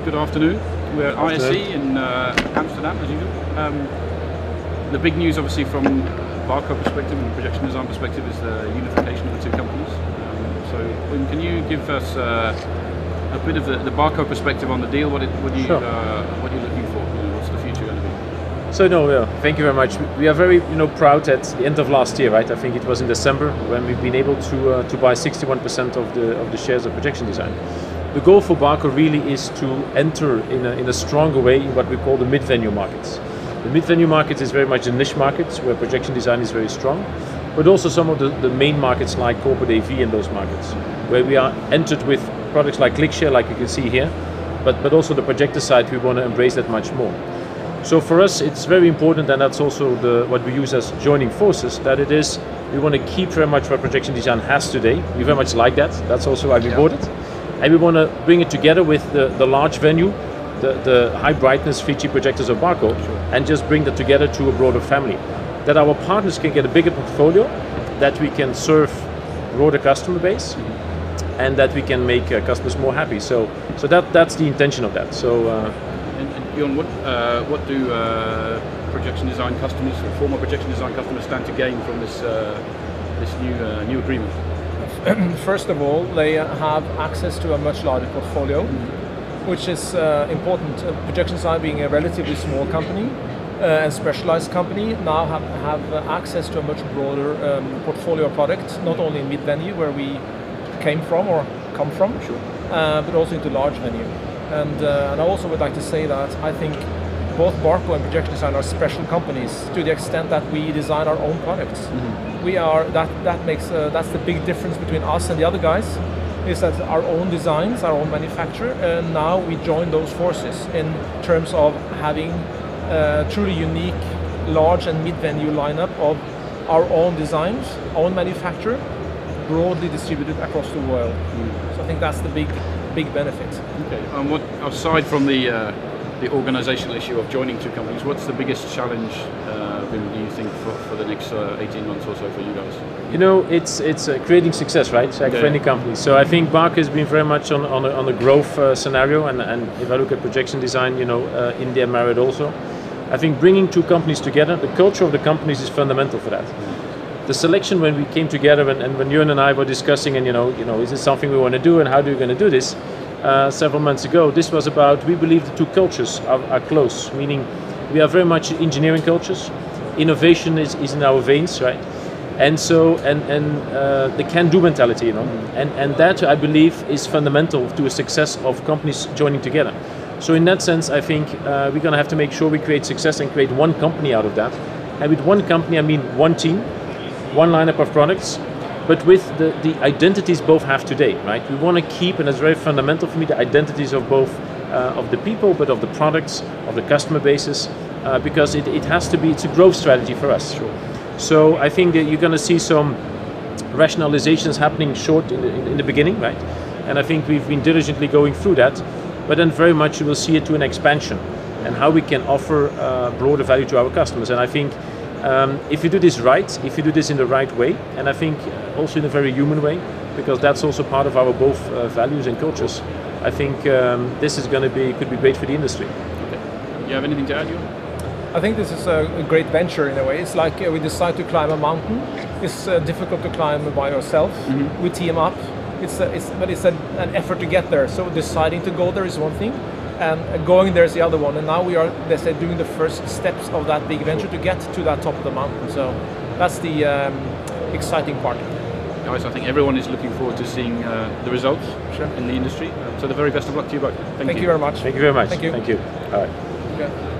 Good afternoon. We're at ISE in Amsterdam, as usual. The big news, obviously, from Barco perspective and projection design perspective, is the unification of the two companies. So, Wim, can you give us a bit of the Barco perspective on the deal? What are you looking for? What's the future going to be? So thank you very much. We are very proud at the end of last year, right? I think it was in December when we've been able to buy 61% of the shares of projection design. The goal for Barco really is to enter in a stronger way in what we call the mid-venue markets. The mid-venue markets is very much a niche markets where projection design is very strong, but also some of the main markets like corporate AV in those markets, where we are entered with products like ClickShare, like you can see here, but also the projector side, we want to embrace that much more. So for us, it's very important, and that's also what we use as joining forces, that we want to keep very much what projection design has today. We very much like that. That's also why we bought it. And we want to bring it together with the large venue, the high brightness 3G projectors of Barco, and just bring that together to a broader family. That our partners can get a bigger portfolio, that we can serve broader customer base, and that we can make customers more happy. So that's the intention of that. So. And Jørn, what do projection design customers, or former projection design customers, stand to gain from this new agreement? First of all, they have access to a much larger portfolio, which is important. Projection design, being a relatively small company and specialized company, now have access to a much broader portfolio of products, not only in mid-venue where we came from or come from, but also into large venue. And I also would like to say that I think both Barco and projection design are special companies to the extent that we design our own products. We are that's the big difference between us and the other guys, is that our own designs, our own manufacture, and now we join those forces in terms of having truly unique large and mid-venue lineup of our own designs, own manufacture, broadly distributed across the world. So I think that's the big benefit. Okay. And what, aside from the organizational issue of joining two companies, what's the biggest challenge, Wim, do you think, for the next 18 months or so for you guys? It's creating success, right? Like for any company. So I think Barco has been very much on a growth scenario, and if I look at projection design, India married also. I think bringing two companies together, the culture of the companies is fundamental for that. The selection, when we came together and when Jørn and I were discussing, and is this something we want to do and how are we going to do this? Several months ago, this was about, we believe the two cultures are close, meaning we are very much engineering cultures. Innovation is in our veins, right? And so, the can-do mentality, and that I believe is fundamental to a success of companies joining together. So in that sense, I think we're going to have to make sure we create success and create one company out of that. And with one company, I mean one team, one lineup of products, but with the identities both have today, right? We want to keep, and it's very fundamental for me, the identities of both of the people, but of the products, of the customer bases, because it has to be, it's a growth strategy for us. So I think that you're going to see some rationalizations happening in the beginning, right? And I think we've been diligently going through that, but then very much you will see it to an expansion and how we can offer broader value to our customers. And I think if you do this right, if you do this in the right way, and I think also in a very human way, because that's also part of our both values and cultures, I think this is going to could be great for the industry. Okay. Do you have anything to add, Jørn? I think this is a great venture in a way. It's like we decide to climb a mountain. It's difficult to climb by yourself. We team up. But it's an effort to get there. So deciding to go there is one thing, and going there is the other one. And now we are, let's say, doing the first steps of that big venture to get to that top of the mountain. So that's the exciting part. Guys, I think everyone is looking forward to seeing the results in the industry. So the very best of luck to you both. Thank you very much. Thank you very much. Thank you. Thank you. All right. Okay.